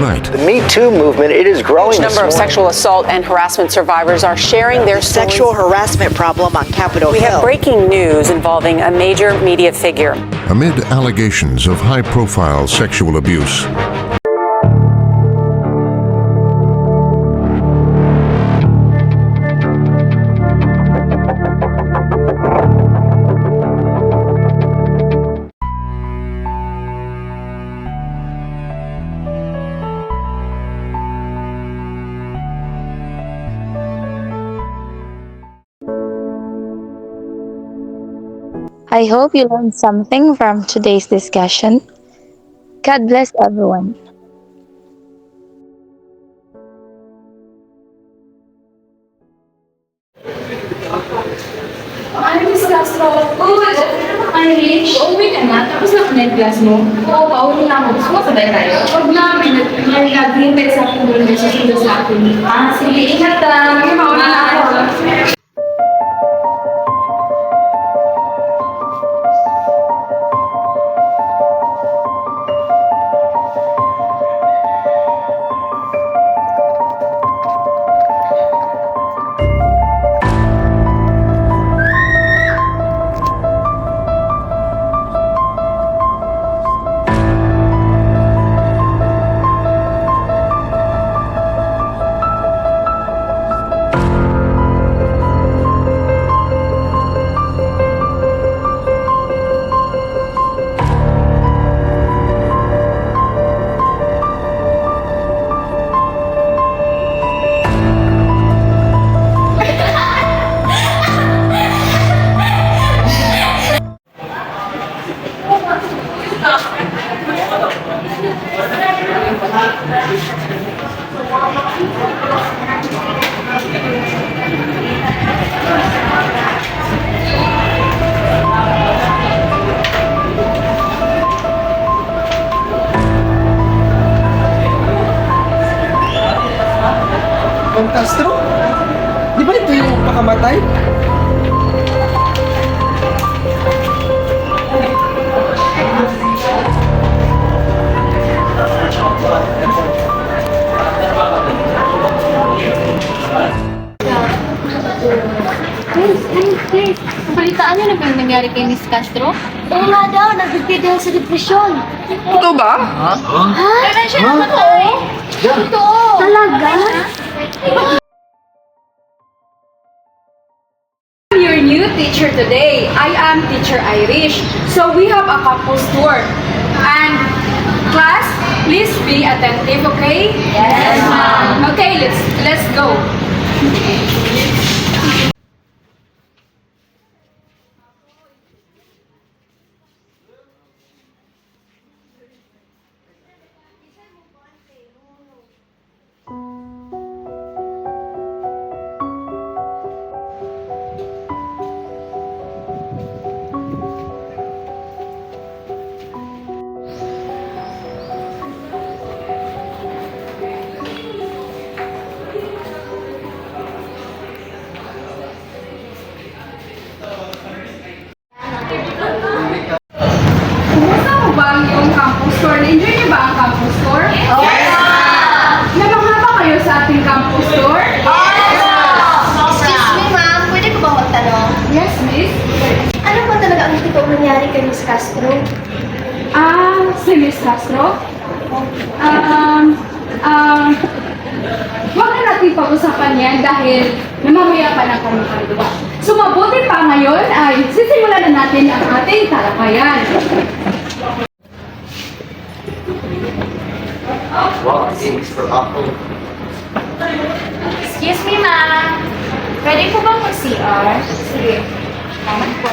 tonight. The Me Too movement, it is growing. A number of sexual assault and harassment survivors are sharing their stories. Sexual harassment problem on Capitol We Hill. have breaking news involving a major media figure. Amid allegations of high-profile sexual abuse, I hope you learned something from today's discussion. God bless everyone. Ay, Miss Castro. Good. Irish. Uuwi ka na. Tapos na connect class mo. Oo, pauwi na ako. Gusto mo sabay tayo? Huwag na. May naghintay sa akin doon. May susunod sa akin. Sige. Ingat na. May mauna na ako. Castro? Di ba ito yung pakamatay? Guys, balitaan niyo na ba yung nangyari kay Miss Castro? Oo nga daw, nagbigay dahil sa depresyon. Totoo ba? Ha? Kailan siya namatay? Totoo. Talaga? I'm your new teacher today. I am Teacher Irish. So we have a campus tour. And class, please be attentive, okay? Yes, ma'am. Okay, let's go. Kumusta mo ba yung campus tour? Enjoy niyo ba ang campus tour? Oo! Namangha ba kayo sa ating campus tour? Excuse me, ma'am. Pwede ko ba magtanong? Yes, miss. Ano ba talaga ang totoong nangyari kay Miss Castro? Si Miss Castro? Huwag na natin pag-usapan yan dahil namamaya pa ng kami kaluluwa. So mabuti pa ngayon ay sisimulan na natin ang ating talakayan. Excuse me, ma'am. Pwede po bang mag-CR? Sige. Salamat po.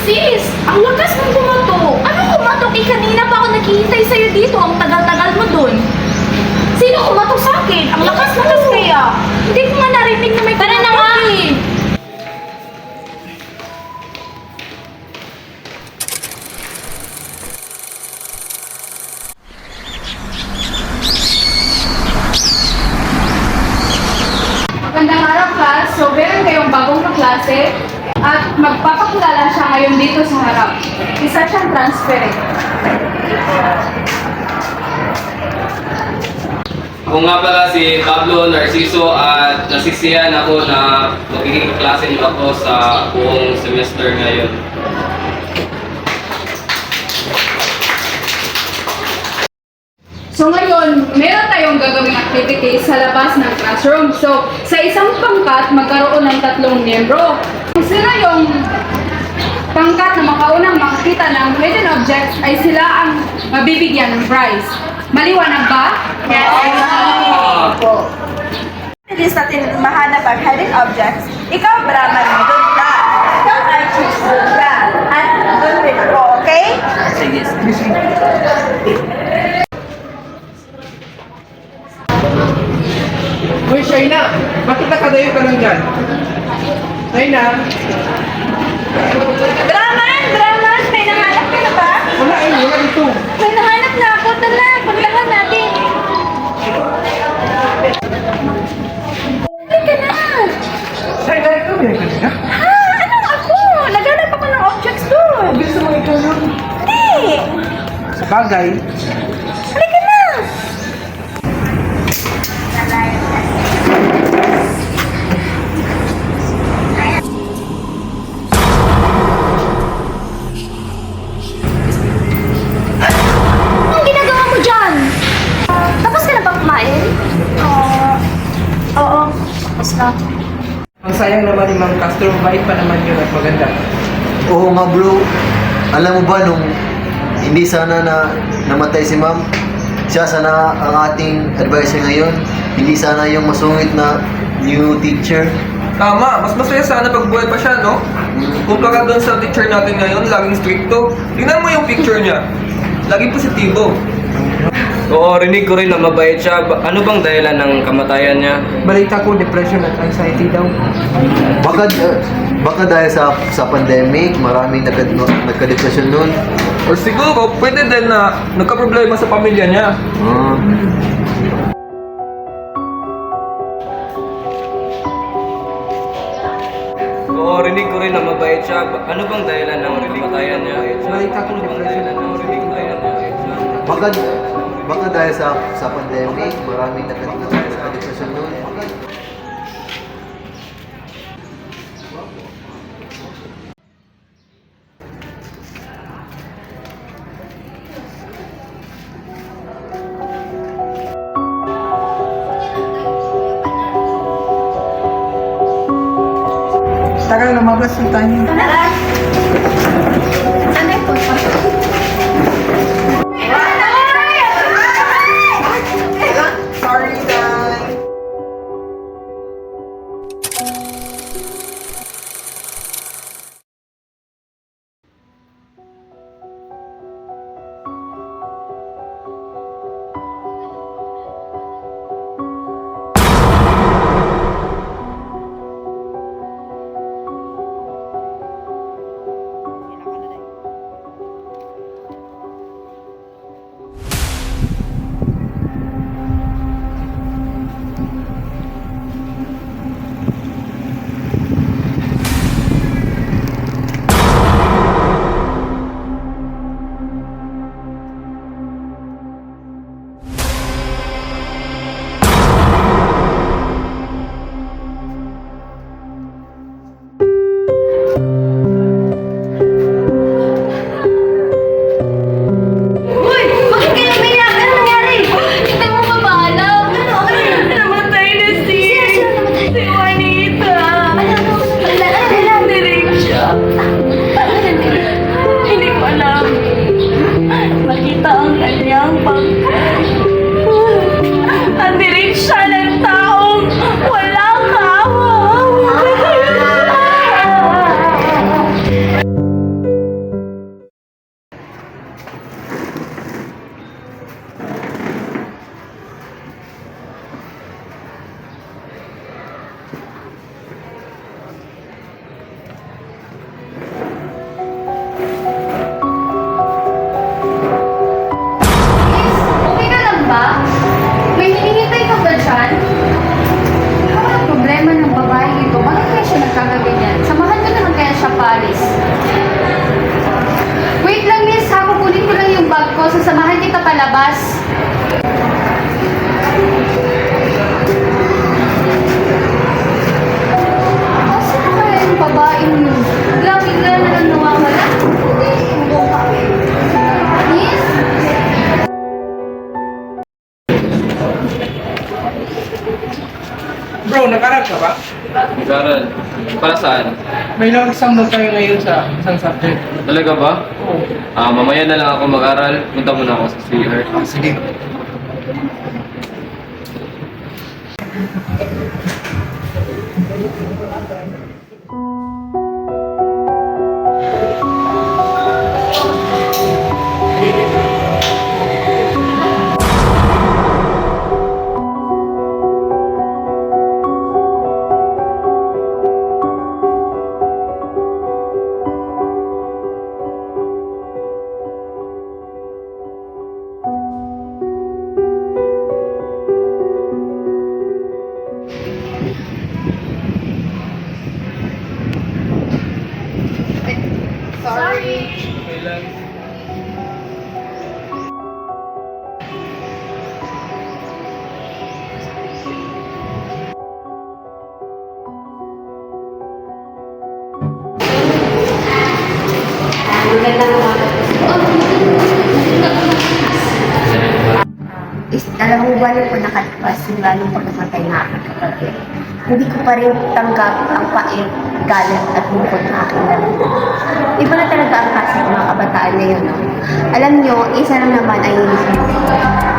Sis, ang lakas mong kumatok. Ano kumatok? Kanina pa ako naghihintay sa'yo dito. Ang tagal-tagal mo dun. Sino kumatok sa akin? Ang lakas-lakas kaya. Hindi ko nga narinig na may kumatok. Tara na nga. Magandang araw, class. So, meron kayong bagong kaklase at magpapakilala siya ngayon dito sa harap. Isa siyang transferee. Ako nga pala si Pablo Narciso at nasisiyahan ako na magiging klase niyo ako sa buong semester ngayon. So ngayon, meron tayong gagawing activity sa labas ng classroom. So, sa isang pangkat, magkaroon ng 3 miyembro. Kung sila yung pangkat na makaunang makakita ng hidden objects, ay sila ang mabibigyan ng prize. Maliwanag ba? Yes! Bilis natin mahanap ang hidden objects. Ikaw, Brahman, doon ka. Ikaw, Archie, doon ka. At doon rin ako, okay? Uy, Shaina, bakit nakadayo ka lang dyan? Shaina, Brahman, may nahanap ka na ba? wala dito. May nahanap na ako. Tala, paglahan natin. Halika na. Shaina, ikaw yan kanina? Ha? Anong ako? Naghanap ako ng objects doon. Gusto mo ikaw yun? Hindi. Sa bagay, Halika na. Anong ginagawa mo dyan? Tapos ka na ba kumain? Oo. Tapos na. ang sayang naman ni Mang Castro, bait pa naman yun at maganda. Oo nga bro, alam mo ba nung hindi sana na namatay si ma'am, siya sana ang ating advisor ngayon, hindi sana yung masungit na new teacher. Tama, mas masaya sana pag buhay pa siya, no? Kumpara doon sa teacher natin ngayon, laging stricto. Tingnan mo yung picture niya. Laging positibo. Oo, rinig ko rin na mabait siya. Ano bang dahilan ng kamatayan niya? Balita ko, depression at anxiety daw. Baka dahil sa pandemic, maraming nagka-depression nun. Or siguro, pwede din na nagka-problema sa pamilya niya. Ah. Oo, rinig ko rin na mabait siya. Ano bang dahilan ng kamatayan niya? Balita ko, depression. Baka dahil sa pandemic, maraming nagka-depression nun. Tara, lumabas na tayo. Ano yung punta? Sorry, guys. Bro, nag-aral ka ba? Nag-aaral. Para saan? May long exam daw tayo ngayon sa isang subject. Talaga ba? Oo. Mamaya na lang ako mag-aral. Punta muna ako sa CR. Sige. Alam mo ba nung po nakalipas, simula nung pagkamatay na aking kapatid, hindi ko pa rin tanggap ang pait, galit at lungkot na aking nalaman. Iba na talaga ang kasi ng mga kabataan ngayon. No? Alam nyo, isa lang naman ay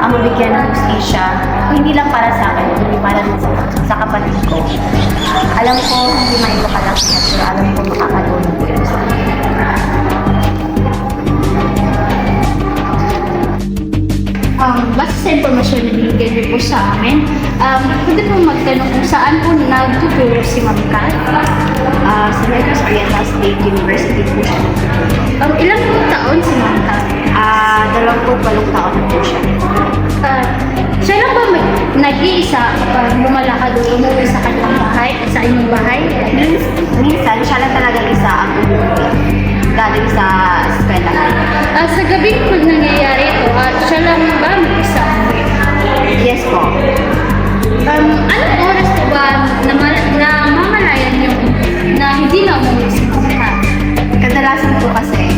ang mabigyan ng justisya, hindi lang para sa akin, hindi para sa kapatid ko. Alam ko, hindi maiwakalak siya, pero alam ko makakatulong ko yun sa akin. Basta sa informasyon na binigay niyo po sa amin, pwede po magtanong kung saan po nagtuturo si Ma'am Kat? Sa Negros Oriental State University po siya. Ilang po taon si Ma'am Kat? 28 taon na po siya. Siya lang ba nag-iisa kapag lumalakad o umuwi sa kanyang bahay, sa inyong bahay? Minsan, siya lang talaga isa ang umuwi galing sa eskwela. Sa gabing pag nangyayari ito, siya lang ba mag-isa umuwi? Yes po. Anong oras po ba na mamalayan niyo na hindi na umuwi si Ma'am Kat? Kadalasan po kasi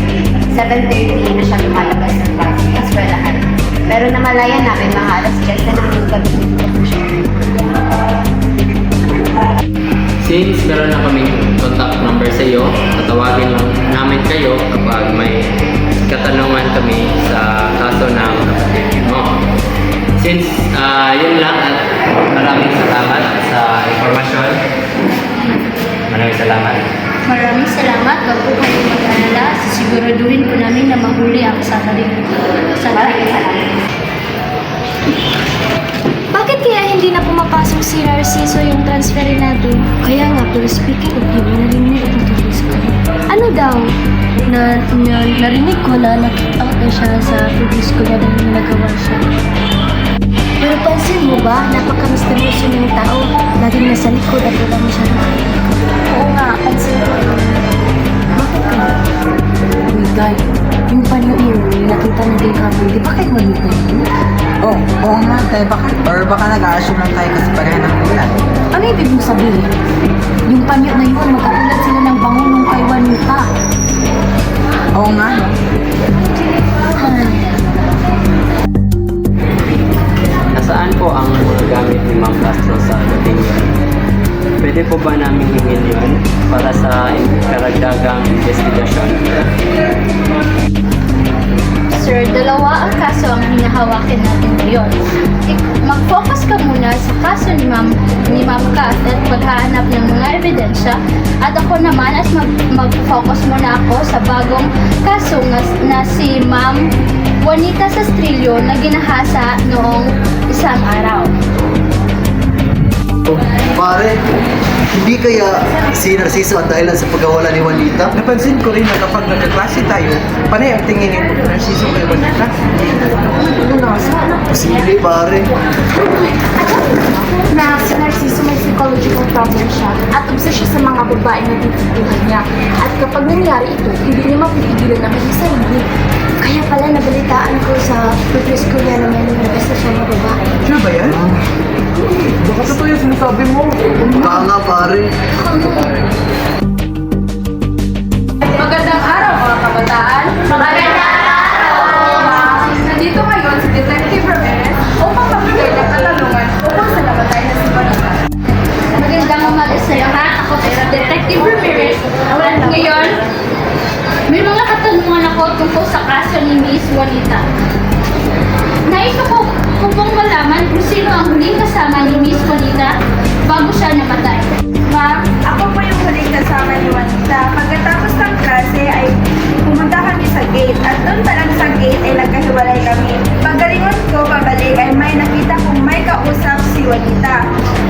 7:30 na siya lumalabas ng eskwelahan. Pero namalayan namin mga alas 10 na ng gabi po siya. Since meron na kaming contact number sa iyo, tatawagin lang namin kayo kapag may katanungan kami sa kaso ng kapatid mo. Since yun lang at maraming salamat sa informasyon. Maraming salamat. Maraming salamat. Huwag po kayong mag-alala. Siguraduhin ko namin na mahuli ang sasabing. Bakit kaya hindi na pumapasok si Narciso yung transferin natin? Kaya nga, pero speaking of him, narinig ko tungkol sa kanya. Ano daw? Narinig ko na nakita ko siya sa previous ko na dahil nagawa siya. Pero pansin mo ba, napaka-misteryoso ng tao. Laging nasa likod at wala mo siya nakikita. Oo nga, pansin ko. Bakit ka? Uy, guy, yung panyo yun, nakita na din kami. Di ba kayo magiging yun? Oo nga, tayo baka nag-a-assume lang tayo kasi pareha ng ulan. Ano ibig mong sabihin? Yung panyo na yun, magkatulad sila ng bango nung kay Juanita. Oo nga, no? Nasaan po ang mga gamit ni Ma'am Castro sa dating yun? Pwede po ba namin hingin yun para sa karagdagang investigasyon? Sir, dalawa ang kaso ang hinahawakin natin ngayon. Mag-focus ka muna sa kaso ni Ma'am Kat at paghahanap ng mga ebidensya, at ako naman at mag-focus muna ako sa bagong kaso na si Ma'am Juanita Sastrillo na ginahasa noong isang araw. Pare, hindi kaya si Narciso ang dahilan sa pagkawala ni Juanita? Napansin ko rin na kapag nagkaklase tayo, panay ang tingin ni Narciso kay Juanita. Posible, pare. Na si Narciso may psychological problem siya at obsessed siya sa mga babae na titutuhan niya. At kapag nangyari ito, hindi niya mapipigilan ang kanyang sarili. Kaya pala nabalitaan ko sa previous ko niya na may nabasa siya ng babae. Sure ba yan? Baka totoo yung sinasabi mo. Baka nga, pare. Magandang araw mga kabataan. Magandang araw! Nandito ngayon si Detective Ramirez upang magbigay ng katanungan tungkol sa namatay na si Juanita. tungkol sa kaso ni Miss Juanita. Nais ko pong malaman kung sino ang huling kasama ni Miss Juanita bago siya namatay. Ma'am, ako po yung huling kasama ni Juanita. Pagkatapos ng klase ay pumunta kami sa gate at doon pa lang sa gate ay nagkahiwalay kami. Paggalingon ko pabalik ay may nakita kong may kausap si Juanita.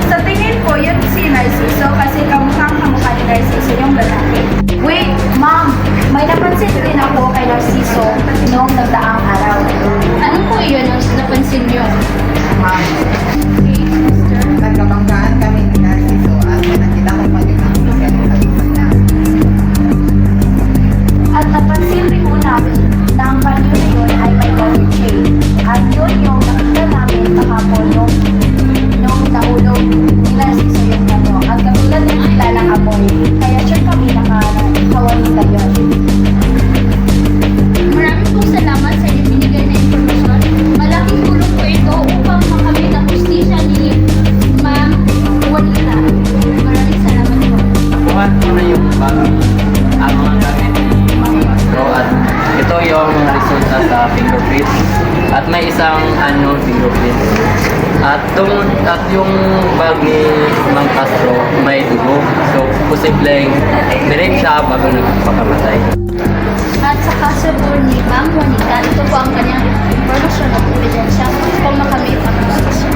Sa tingin ko yun si Narciso kasi kamukha ni Narciso yung lalaki. Wait, ma'am, may napansin din ako kay Narciso noong nagdaang araw. Ano po yun ang napansin niyo? Ma'am, nagkabanggaan kami ni Narciso at nakita ko pa yung galing sa lupa niya. At napansin rin po namin na ang panyo na yun ay may gold chain. At yun yung nakita namin kahapon nung nahulog ni Narciso yung ano. At katulad ng kilalang amoy, kaya sure kami nakawalita yun. Maraming pong salamat sa inyong binigay na impormasyon. Malaking tulong po ito upang makamit ang hustisya ni Ma'am Juanita. Maraming salamat po. Nakuha ko na yung bagong mga gamit mga Castro at ito yung resulta sa fingerprint at may isang fingerprint at yung bag ni Mang Castro may dugo, so posibleng direct siya bago nagpakamatay. At sa kaso po ni Ma'am Juanita, ito po ang kanyang impormasyon at ebidensya upang makamit ang hustisya.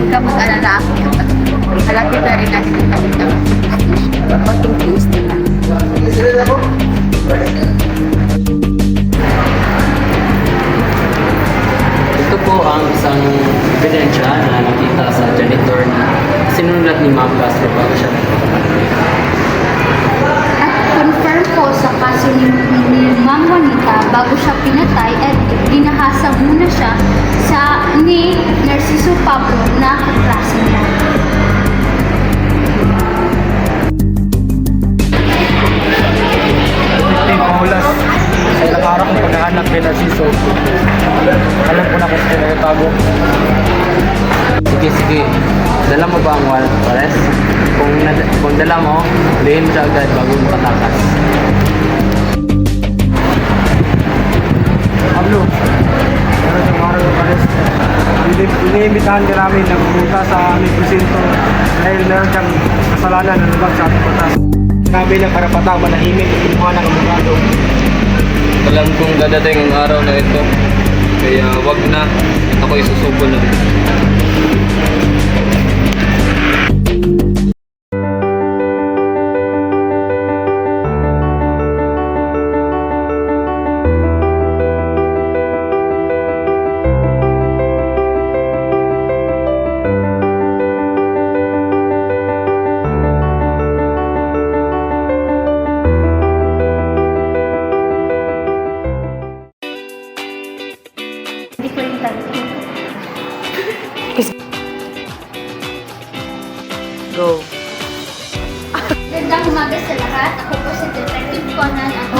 Huwag ka mag-alala ako yung malapit na rin natin yung kamit ng konting tiis na lang. Ito po ang isang ebidensya na nakita sa janitor na sinulat ni Ma'am Castro bago siya nagpakamatay. At confirm po sa kaso ni Ma'am Juanita, bago siya pinatay at dinahasag muna siya ni Narciso Pablo na kaklase niya. Pamulas sa ilang araw kong paghahanap kay Narciso. Alam ko na kung sino yung tago. Sige. Dala mo ba ang warrant of arrest? Kung dala mo, hulihin mo siya agad bago mo patakas. Pablo, meron siyang warrant of arrest. Iniimbitahan ka namin na pumunta sa aming presinto dahil meron siyang kasalanan na nabag sa ating batas. Sinabi ng karapatang manahimik at kinuha ng abogado. Alam kong dadating ang araw na ito. Kaya wag na. Ako isusuko na. Hindi ko rin tanong. Go. Magandang umaga sa lahat. Ako po si Detective Conan. Ako